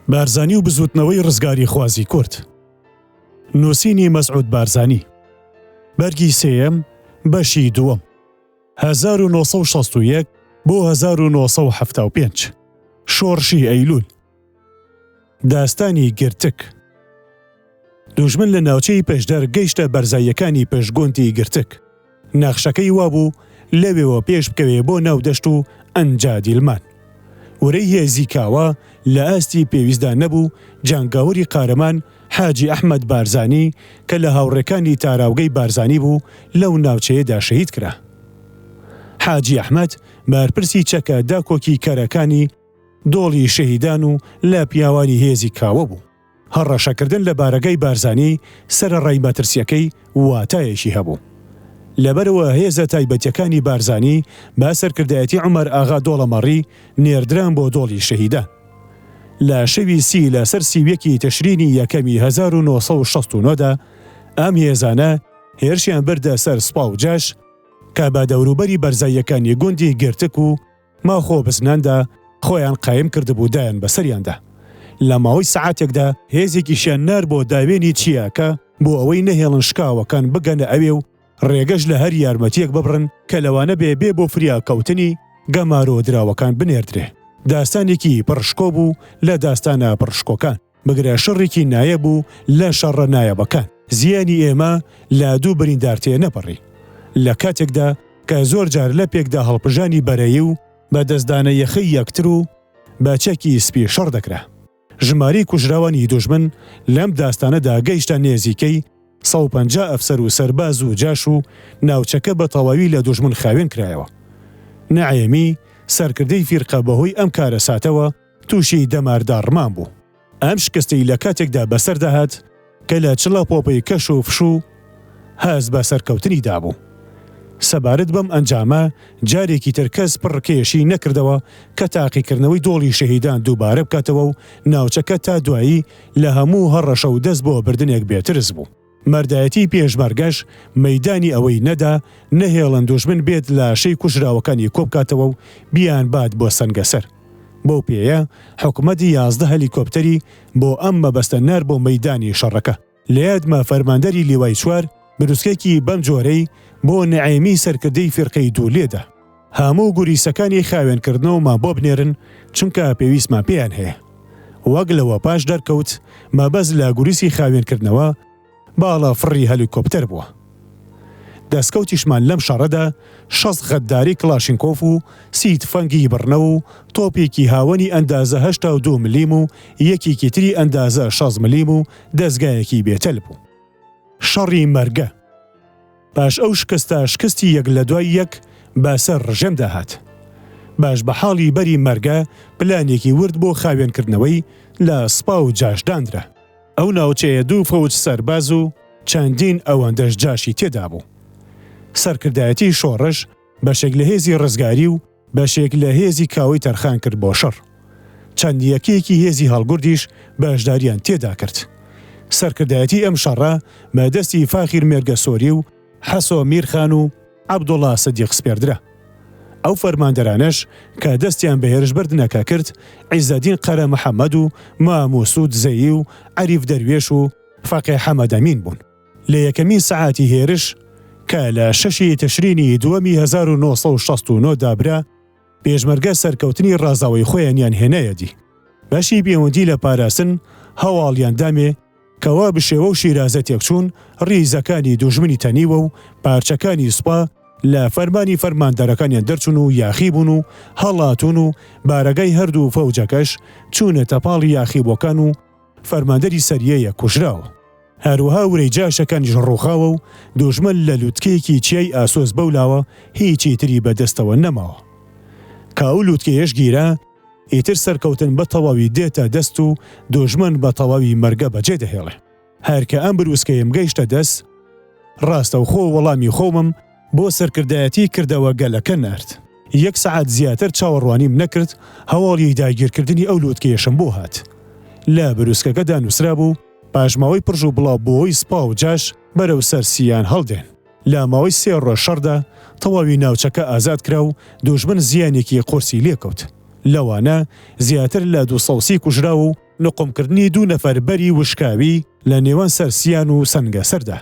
بارزانی و بزوتنەوەی ڕزگاری خوازی کورد. نووسینی مەسعود بارزانی. بەرگی سێیەم بەشی دووەم 1961 بۆ 1975. شۆڕشی ئەیلول. داستانی گرتک. دوژمن لە ناوچەی پێشدەر گەیشتە بەرزاییەکانی پێشگۆنتی گرتک. ناخشەکەی وابوو لەوێەوە پێش بکەوێ بۆ ناو دەشت و ئەنجا دیلمان. وەرەی هێزی کاوە لە ئاستی پێویستدا نەبوو جانگاوەری قارەمان حاجی ئەحمەد بارزانی کە لە هاوڕێکانی تاراوگەی بارزانی بوو لەو ناوچەیەدا شەهید کرا. حاجی ئەحمەد بارپرسی چەکە داکۆکی کەرەکانی دۆڵی شەهیدان و لە پیاوانی هێزی کاوە بوو. هەڕەشەکردن لە بارەگەی بارزانی سەرەڕای مەترسیەکەی واتایەکی هەبوو. لەبەرەوە هێزە تایبەتیەکانی بارزانی با سەرکردایەتی عومەر ئاغا دۆڵەمەڕی نێردران بۆ دۆڵی شەهیدان. لە شەوی سی لەسەر سیویەکی تەشرینی یەکەمی 1969دا ئەم هێزانە هێرشیان بردە سەر سوپا و جاش کە بە دەوروبەری بەرزاییەکانی گوندی گرتک و ماخۆ بزناندا خۆیان قایم کردبوو دایان بەسەریاندا. لە ماوەی سەعاتێکدا هێزێکیشیان نار بۆ داوێنی چیاکە بۆ ئەوەی نەهێڵن شکاوەکان بگەنە ئەوێ و ڕێگەش لە هەر یارمەتیەک ببڕن کە لەوانە بێ بۆ فریاکەوتنی گەمارۆ دراوەکان بنێردرێ. داستانێکی پڕشکۆ بوو لە داستانە پڕشکۆکان، بگرە شەڕێکی نایە بوو لە شەڕە نایەبەکان. زیانی ئێمە لە دوو بریندارتێ نەپەڕی. لە کاتێکدا کە زۆر جار لە پێکدا هەڵپژانی بەرەیی و بە دەستدانە یەخەی یەکتر و بە چەکی سپی شەڕ دەکرا. ژماری کوژراوانی دوژمن لەم داستانەدا گەیشتە نێزیکەی 150 ئەفسەر و سەرباز و جاش و ناوچەکە بە تەواوی لە دوژمن خاوێن کرایەوە. نەعێمی سەرکردەی فیرقە بەهۆی ئەم کارە ساتەوە تووشی دەمارداڕمان بوو. ئەم شکستی لە کاتێکدا بەسەردەهات کە لە چڵە پۆپەی کەش و فشوو هەز بە سەرکەوتنی دابوو. سەبارەت بەم ئەنجامە جارێکی تر کەس پڕکێشی نەکردەوە کە تاقیکردنەوەی دۆڵی شەهیدان دووبارە بکاتەوە و ناوچەکە تا دوایی لە هەموو هەڕەشە و دەست بۆ بردنێک بێترس بوو. مەردایەتی پێشمەرگەش مەیدانی ئەوەی نەدا نەهێڵن دوژمن بێت لە شەی کوژراوەکانی کۆبکاتەوە و بیان بات بۆ سەنگەسەر. بۆ پێیە حکومەتی 11 هەلیکۆپتەری بۆ ئەم مەبەستە نار بۆ مەیدانی شەڕەکە. لە یادمە فەرماندەری لیوای چوار بروسکێکی بەم جۆرەی بۆ نەعێمی سەرکردەی فیرقەی دوو لێدا. هەموو گوریسەکانی خاوێنکردنەوەمان بۆ بنێرن چونکە پێویستمان پێیان هەیە. وەک لەوە پاش دەرکەوت مەبەست لە گوریسی خاوێنکردنەوە باڵا فڕی هەلیکۆپتەر بووە. دەستکەوتیشمان لەم شەڕەدا 6 غەداری کلاشینکۆف و 30 تفەنگی بڕنەوە و تۆپێکی هاوەنی ئەندازە 82 ملیم و یەکێکی تری ئەندازە 6 ملیم و دەستگایەکی بێتەل بوو. شەڕی مەرگە. باش ئەو شکستە شکستی یەک لە دوای یەک بەسەر ڕژەم داهات. باش بە حاڵی بەری مەرگە پلانێکی ورد بۆ خاوێنکردنەوەی لە سپا و جاشدانرا. ئەو ناوچەیە دوو فەوج سەرباز و چەندین ئەوەندەش جاشی تێدا بوو. سەرکردایەتی شۆڕش بەشێک لە هێزی ڕزگاری و بەشێک لە هێزی کاوەی تەرخان کرد بۆ شەڕ. چەندیەکێکی هێزی هەڵگوردیش بەشداریان تێدا کرد. سەرکردایەتی ئەم شەڕە بە دەستی فاخیر مێرگە سۆری و حەسۆ میرخان و عەبدوڵڵا سەدیق سپێردرا. ئەو فەرماندەرانەش کە دەستیان بە هێرشبردنەکە کرد عیزەدین قەرە محەممەد و ماموسود زەیی و عەریف دەروێش و فەقێ حەمەدەمین بوون. لە یەکەمین سەعاتی هێرش کە لە 6 تەشرینی دووەمی 1969 دابرا پێشمەرگە سەرکەوتنی ڕازاوی خۆیانیان هێنایەدی. بەشی پەیوەندی لە پاراستن هەواڵیان دامێ کەوا بشێوە و شیرازە تێکچوون ڕیزەکانی دوژمنی تەنیوە و پارچەکانی سوپا لە فەرمانی فەرماندەرەکانیان دەرچوون و یاخی بوون و هەڵاتون و بارەگەی هەردوو فەوجەکەش چوونە تەپاڵی یاخیبۆکان و فەرماندەری سەریەیە کوژراوە. هەروەها ورەی جاشەکانیش ڕووخاوە و دوژمن لە لووتکەیەکی چیای ئاسۆس بەولاوە هیچی تری بەدەستەوە نەماوە. کە ئەو لووتکەیەش گیرە ئیتر سەرکەوتن بە تەواوی دێتە دەست و دوژمن بە تەواوی مەرگە بەجێ دەهێڵێ. هەرکە ئەم بروسکەیم گەیشتە دەست ڕاستە و خۆ وەڵامی خۆمم بۆ سەرکردایەتی کردەوە گەلەکە نرد. 1 سەعات زیاتر چاوەڕوانیم نەکرد هەواڵی داگیرکردنی ئەو لووتکەیەشم بۆ هات. لە بروسکەکەدا نووسرا بوو پاژماوەی پڕژ و بڵاو بۆەوەی سپا و جاش بەرەو سەرسیان هەڵدێن. لە ماوەی 3 ڕۆژ شەڕدا تەواوی ناوچەکە ئازاد کرا و دوژمن زیانێکی قورسی لێکەوت. لەوانە زیاتر لە 230 کوژرا و نقمکردنی 2 نەفەر بەری وشکاوی لە نێوان سەرسیان و سەنگەسەردا.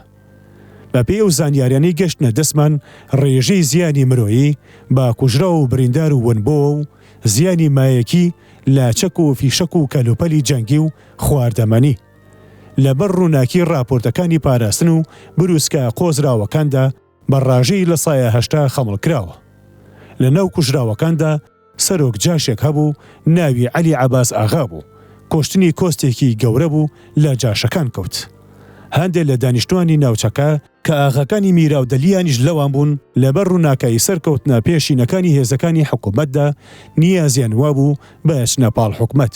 بە پێی ئەو زانیاریانەی گەشتنە دەستمان ڕێژەی زیانی مرۆیی با کوژرا و بریندار و ونبۆ و زیانی مایەکی لاچەک و فیشەک و کەلوپەلی جەنگی و خواردەمەنی. لەبەر ڕووناکی ڕاپۆرتەکانی پاراستن و بروسکە قۆزراوەکاندا بەڕاژەی لە سایە هەشتا خەمڵ کراوە. لە ناو کوژراوەکاندا سەرۆک جاشێک هەبوو ناوی عەلی عەباس ئاغا بوو. کۆشتنی کۆستێکی گەورە بوو لە جاشەکان کەوت. هەندێک لە دانیشتوانی ناوچەکە کە ئاغاکانی میراودەلیانیش لەوان بوون لەبەر ڕووناکایی سەرکەوتنە پێشینەکانی هێزەکانی حکوومەتدا نیازیان وابوو بە ئەچنە حکومەت.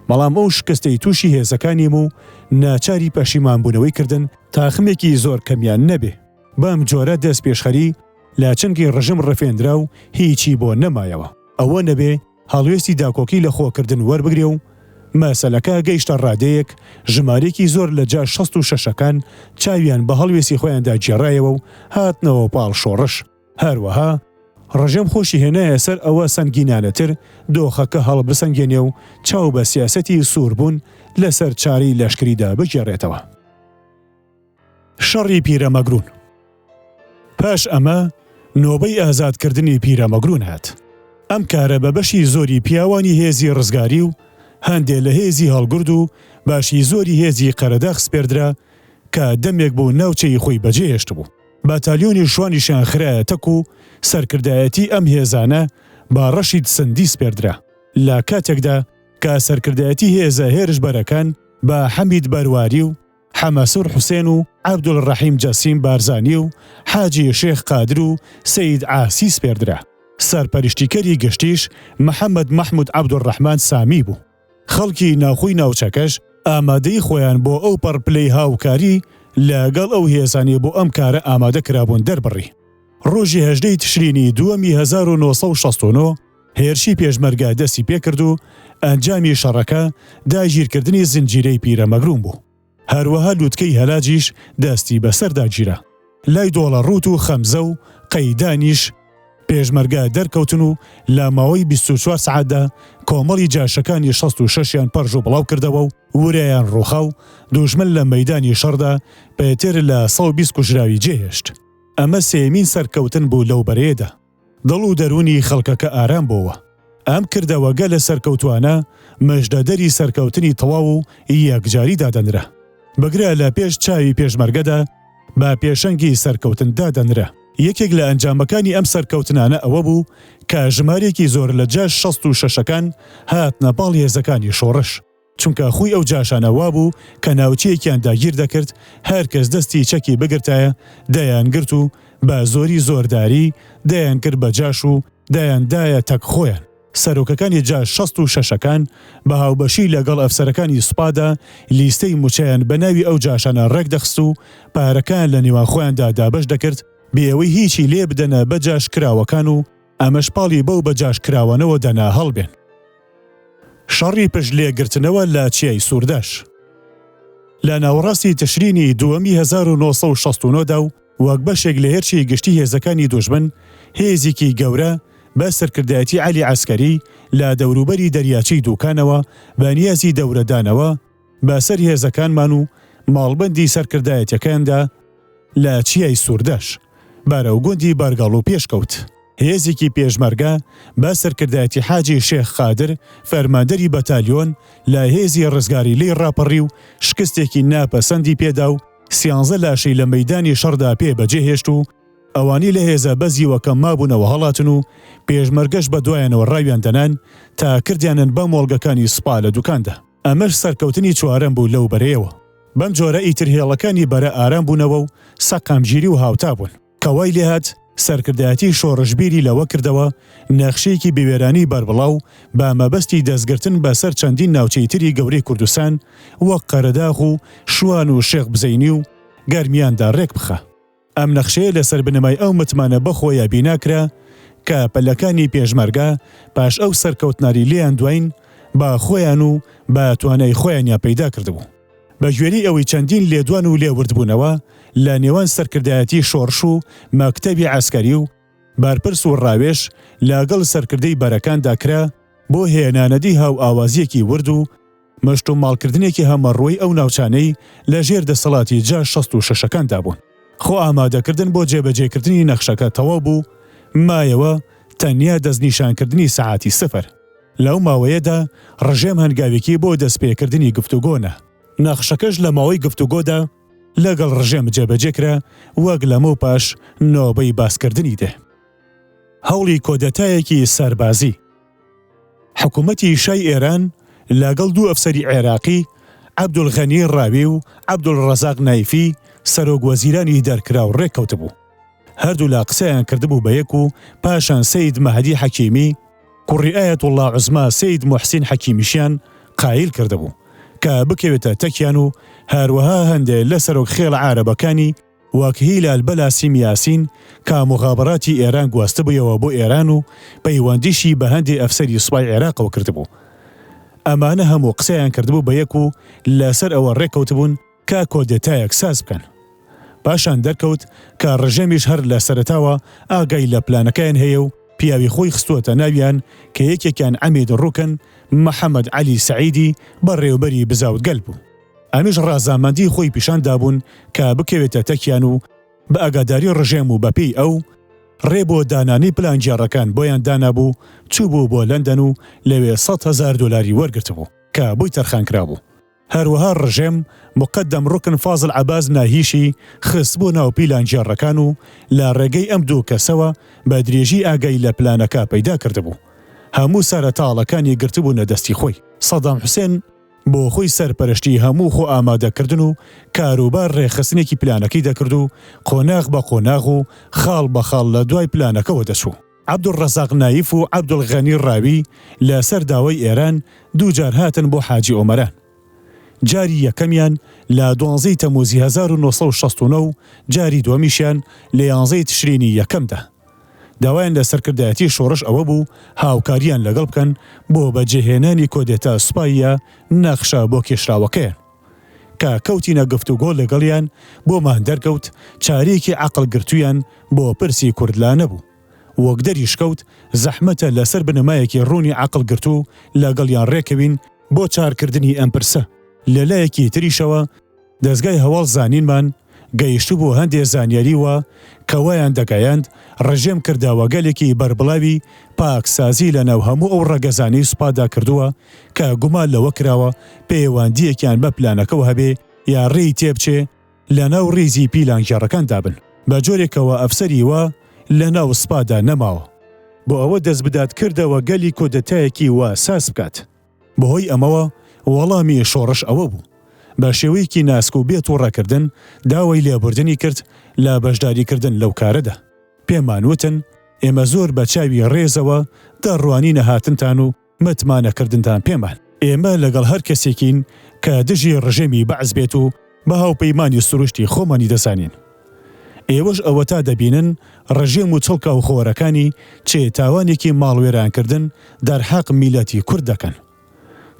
بەڵام ئەو شکستەی تووشی هێزەکانی و ناچاری پەشیمانبوونەوەی کردن تاخمێکی زۆر کەمیان نەبێ. بەم جۆرە دەست پێشخەری لە چنگی ڕژم ڕفێنرا و هیچی بۆ نەمایەوە. ئەوە نەبێ هەڵوێستی داکۆکی لە خۆکردن وەربگرێ و مەسەلەکە گەیشتە ڕادەیەک ژمارێکی زۆر لە جا 66ەکان چاویان بە هەڵوێستی خۆیاندا جێڕایەوە و هاتنەوە پاڵ شۆڕش. هەروەها ڕژێم خۆشی هێنایە سەر ئەوە سەنگینانەتر دۆخەکە هەڵبسەنگێنێ و چاو بە سیاسەتی سووربوون لەسەر چاری لەشکریدا بگێڕێتەوە. شەڕی پیرەمەگرون. پاش ئەمە نۆبەی ئازادکردنی پیرەمەگرون هات. ئەم کارە بە بەشی زۆری پیاوانی هێزی ڕزگاری و هەندێک لە هێزی هەڵگورد و باشی زۆری هێزی قەرەداغ سپێردرا کە دەمێک بوو ناوچەی خۆی بەجێهێشت بوو. باتالیۆنی شوانیشان خرایە تەک و سەرکردایەتی ئەم هێزانە با ڕەشید سندی سپێردرا. لە کاتێکدا کە سەرکردایەتی هێزە هێرشبەرەکان بە حەمید بەرواری و حەمەسوور حوسێن و عەبدولڕەحیم جەسیم بارزانی و حاجی شێخ قادر و سەید عاسی سپێردرا. سەرپەرشتیکەری گشتیش محەممەد مەحموود عەبدولڕەحمان سامی بوو. خەڵکی ناوخۆی ناوچەکەش ئامادەی خۆیان بۆ ئەو پەڕپلەی هاوکاری لەگەڵ ئەو هێزانی بۆ ئەم کارە ئامادە کرابوون دەربڕی. ڕۆژی 18 تشرینی 1969 هێرشی پێشمەرگە دەستی پێکرد و ئەنجامی شەڕەکە داگیرکردنی زنجیرەی پیرەمەگرون بوو. هەروەها لووتکەی هەلاجیش دەستی بەسەرداگیرە. لای دۆڵەڕوت و خەمزە و قەیدانیش پێشمەرگە دەرکەوتن و لە ماوەی 24 سعاتدا کۆمەڵی جاشەکانی 66یان پەرژ و بڵاو کردەوە و ورایان ڕووخا و دوژمن لە مەیدانی شەڕدا پێتر لە 120 کوژراوی جێهێشت. ئەمە سێمین سەرکەوتن بوو لەو بەرەیەدا. دڵ و دەرونی خەڵکەکە ئارام بووە. ئەم کردەوەگە لە سەرکەوتوانە مەژدەدەری سەرکەوتنی تەواو و یەکجاری دادەنرا. بەگرە لە پێش چاوی پێشمەرگەدا بە پێشەنگی سەرکەوتن دادەنرا. یەکێک لە ئەنجامەکانی ئەم سەرکەوتنانە ئەوە بوو کە ژمارێکی زۆر لە جا 66ەکان هاتنە پاڵ هێزەکانی شۆڕش. چونکە خۆی ئەو جاشانە وابوو کە ناوچەیەکیان داگیر دەکرد هەر کەس دەستی چەکی بگرتایە دەیان گرت و بە زۆری زۆرداری دەیان کرد بە جاش و دایاندایە تەک خۆیان. سەرۆکەکانی جا 66ەکان بە هاوبەشی لەگەڵ ئەفسەرەکانی سوپادا لیستەی موچەیان بە ناوی ئەو جاشانە ڕێک دەخست و پارەکان لە نێوان خۆیاندا دابەش دەکرد بێەوەی هیچی لێ بدەنە بەجاش کراوەکان و ئەمەش پاڵی بەو بەجاش کراوانەوە دەنا هەڵبێن. شەڕی پشت لێگرتنەوە لە چیای سوورداش. لە ناوەڕاستی تشرینی 1969دا و وەک بەشێک لە هێرشی گشتی هێزەکانی دوژمن هێزێکی گەورە بە سەرکردایەتی عەلی عەسکەری لە دەوروبەری دەریاچەی دووکانەوە بە نیازی دەورەدانەوە بەسەر هێزەکانمان و ماڵبەندی سەرکردایەتیەکاندا لە چیای سوورداش بارەوگوندی بەرگەڵ و پێشکەوت. هێزێکی پێشمەرگە بە سەرکردایەتی حاجی شێخ قادر فەرماندەری بەتالیۆن لە هێزی ڕزگاری لێی ڕاپەڕی و شکستێکی ناپەسەندی پێدا و 13 لاشەی لە مەیدانی شەڕدا پێ بەجێهێشت و ئەوانی لە هێزە بەزیوەکەم مابوونەوە هەڵاتن و پێشمەرگەش بە دوایانەوە ڕاویان دەنان تا کردیانن بە مۆڵگەکانی سوپا لە دوکاندا. ئەمەش سەرکەوتنی چوارەم بوو لەو بەرەیەوە. بەم جۆرە ئیتر هێڵەکانی بەرە ئارام بوونەوە و سەقامگیری و هاوتا بوون. کەوای لێهات سەرکردایەتی شۆڕشبیری لەوە کردەوە نەخشەیەکی بێوێرانی بەربڵاو بە مەبەستی دەستگرتن بەسەر چەندین ناوچەی تری گەورەی کوردستان وەک قەرەداغ و شوان و شێخ بزەینی و گەرمیاندا ڕێک بخە. ئەم نەخشەیە لەسەر بنەمای ئەو متمانە بەخۆیە بیناکرا کە پەلەکانی پێشمەرگە پاش ئەو سەرکەوتناری لێیان دوین بە خۆیان و بە توانای خۆیانیان پەیدا کردبوو. بە گوێرەی ئەوەی چەندین لێدوان و لێوردبوونەوە لە نێوان سەرکردایەتی شۆڕش و مەکتەبی عەسکەری و بارپرس و ڕاوێش لەگەڵ سەرکردەی بەرەکاندا کرا بۆ هێنانەدی هاو ئاوازیەکی ورد و مەشت و ماڵکردنێکی هەمەڕووی ئەو ناوچانەی لە ژێر دەسەڵاتی جا 66ەکاندا بوون. خۆ ئامادەکردن بۆ جێبەجێکردنی نەخشەکە تەواو بوو، مایەوە تەنیا دەستنیشانکردنی سەعاتی سفر. لەو ماوەیەدا ڕژێم هەنگاوێکی بۆ دەستپێکردنی گفتوگۆنە. نەخشەکەش لە ماوەی گفتوگۆدا لەگەڵ ڕژێم جێبەجێکرا وەک لەمە و پاش نۆبەی باسکردنی دێ. هەوڵی کۆدەتایەکی سەربازی. حکوومەتی شای ئێران لەگەڵ دوو ئەفسەری عێراقی عەبدولغەنی ڕاوی و عەبدولڕەزاق نایفی سەرۆکوەزیرانی دەرکرا و ڕێککەوتبوو. هەردوو لا قسەیان کردبوو بە یەک و پاشان سەید مەهدی حەکیمی کوڕی ئایەتوڵڵا عوزما سەید موحسین حەکیمیشیان قایل کردبوو کە بکەوێتە تەکیان و هەروەها هەندێک لە سەرۆک خێڵ عارەبەکانی وەک هیلال بەلاسیم یاسین کە مخابەراتی ئێران گواستبوویەوە بۆ ئێران و پەیوەندیشی بە هەندێک ئەفسەری سوپای عێراقەوە کردبوو. ئەمانە هەموو قسەیان کردبوو بە یەک و لەسەر ئەوە ڕێککەوتبوون کە کۆدەتایەک ساز بکەن. پاشان دەرکەوت کە ڕژەمیش هەر لە سەرەتاوە ئاگای لە پلانەکەیان هەیە و پیاوی خۆی خستووەتە ناویان کە یەکێکیان عەمید ڕوکن محەممەد عەلی سەعیدی بەڕێوەبەری بزاوتگەل بوو. ئەمیش ڕازامەندی خۆی پیشاندا بوون کە بکەوێتە تەکیان و بە ئاگاداری ڕژێم و بەپێی ئەو ڕێ بۆ دانانی پلانجیێڕەکان بۆیان دانابوو، چوو بوو بۆ لەندەن و لەوێ 100,000 دۆلاری وەرگرتبوو کە بووی تەرخانکرابوو. هەروەها ڕژێم مقدم ڕوکن فازڵ عەباس ناهیشی خست بۆ ناو پیلانجیێڕەکان و لە ڕێگەی ئەم دوو کەسەوە بە درێژی ئاگای لە پلانەکە پەیدا کردبوو. هەموو سەرەتاڵەکانی گرتبوو نەدەستی خۆی. سەدام حوسێن بۆ خۆی سەرپەرشتی هەموو خۆ ئامادەکردن و کاروبار ڕێخستنێکی پلانەکەی دەکرد و قۆناغ بە قۆناغ و خاڵ بە خاڵ لە دوای پلانەکەەوە دەچوو. عەبدولڕەزاق نایف و عەبدولغەنی ڕاوی لەسەر داوای ئێران دووجار هاتن بۆ حاجی ئۆمەران. جاری یەکەمیان لە 12 تەموزی 1969 و جاری دووەمیشیان لە 11 تشرینی یەکەمدا. داوایان لە سەرکردایەتی شۆڕش ئەوە بوو هاوکاریان لەگەڵ بکەن بۆ بەجێهێنانی کۆدێتە سوپایە نەخشە بۆ کێشراوەکەیان. کە کەوتینە گفتوگۆ لەگەڵیان بۆمان دەرکەوت چارێکی عەقڵ گرتویان بۆ پرسی کوردلا نەبوو. وەک دەریشکەوت زەحمەتە لەسەر بنەمایەکی ڕوونی عەقڵ گرتو لەگەڵیان ڕێکەوین بۆ چارکردنی ئەم پرسە. لەلایەکی تریشەوە دەستگای هەواڵ زانینمان گەیشتو بۆ هەندێک زانیاری وە کەوایان دەگایاند ڕژێم کرداوە گەلێکی بەربڵاوی پاکسازی لە ناو هەموو ئەو ڕەگەزانەی سوپادا کردووە کە گومان لەوە کراوە پەیوەندیەکیان بە پلانەکەەوە هەبێ یا ڕێی تێبچێ لە ناو ڕێزی پیلانگیێڕەکان دابن. بە جۆرێکەوە ئەفسەری وە لە ناو سوپادا نەماوە بۆ ئەوە دەست بدات کردەوە گەلی کۆدەتایەکی وە ساس بکات. بەهۆی ئەمەوە وەڵامی شۆڕش ئەوە بوو بە شێوەیەکی ناسک و بێت و ڕاکردن داوای لێبوردنی کرد لە بەشداریکردن لەو کارەدا. پێمان وتن ئێمە زۆر بە چاوی ڕێزەوە دەڕوانی نەهاتنتان و متمانەکردنتان پێمان. ئێمە لەگەڵ هەر کەسێکین کە دژی ڕژێمی بەعز بێت و بە هاوپەیمانی سروشتی خۆمانی دەزانین. ئێوەش ئەوە تا دەبینن ڕژێم و چڵکە و خۆرەکانی چێ تاوانێکی ماڵوێرانکردن دەرحەق میلەتی کورد دەکەن.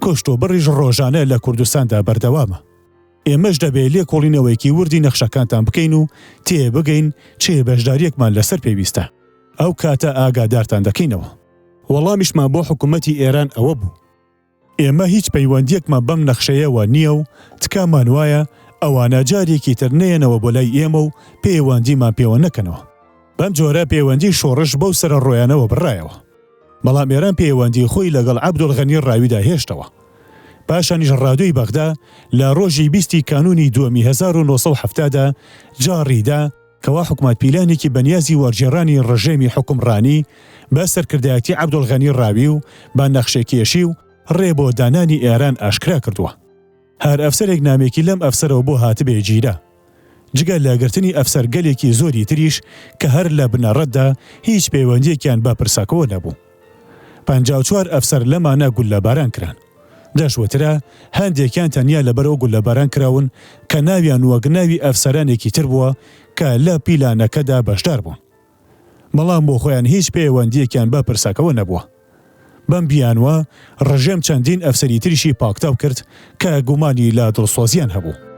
کۆشت و بڕیژ ڕۆژانە لە کوردستاندا بەردەوامە. ئێمەش دەبێت لێکۆڵینەوەیکی وردی نەخشەکانتان بکەین و تێبگەین چێ بەشداریەکمان لەسەر پێویستە. ئەو کاتە ئاگادارتان دەکەینەوە. وەڵامیشمان بۆ حکوومەتی ئێران ئەوە بوو. ئێمە هیچ پەیوەندیەکمان بەم نەخشەیەوە نییە و تکامان وایە ئەوانە جارێکی تر نێنەوە بۆ لای ئێمە و پەیوەندیمان پێوە نەکەنەوە. بەم جۆرە پەیوەندی شۆڕش بەو سرە ڕۆیانەوە بڕایەوە. بەڵام ئێران پەیوەندی خۆی لەگەڵ عەبدولغەنی ڕاویدا هێشتەوە. پاشانیش ڕادۆی بەغدا لە ڕۆژی 20 کانونی دووەمی 1970دا جاڕیدا کەوا حکومەت پیلانێکی بەنیازی وەرجێڕانی ڕژێمی حکومڕانی بە سەرکردایەتی عەبدولغەنی ڕاوی و با نەخشەکێشی و ڕێ بۆ دانانی ئێران ئاشکرا کردووە. هەر ئەفسەرێک نامێکی لەم ئەفسەرەوە بۆ هاتبێ گیرە. جگە لەگرتنی ئەفسەر گەلێکی زۆری تریش کە هەر لە بنەڕەتدا هیچ پەیوەندیەکیان بە پرساکەوە نەبوو. 54 ئەفسەر لەمانە گولەباران کران. دەشوەترە هەندێکیان تەنیا لەبەرەوە گولەباران کراون کە ناویان وەک ناوی ئەفسەرانێکی تر بووە کە لە پیلانەکەدا بەشدار بوون. بەڵام بۆ خۆیان هیچ پەیوەندیەکیان بە پرساکەوە نەبووە. بەم بیانوە ڕژێم چەندین ئەفسەری تریشی پاکتاو کرد کە گومانی لە دڵسۆزیان هەبوو.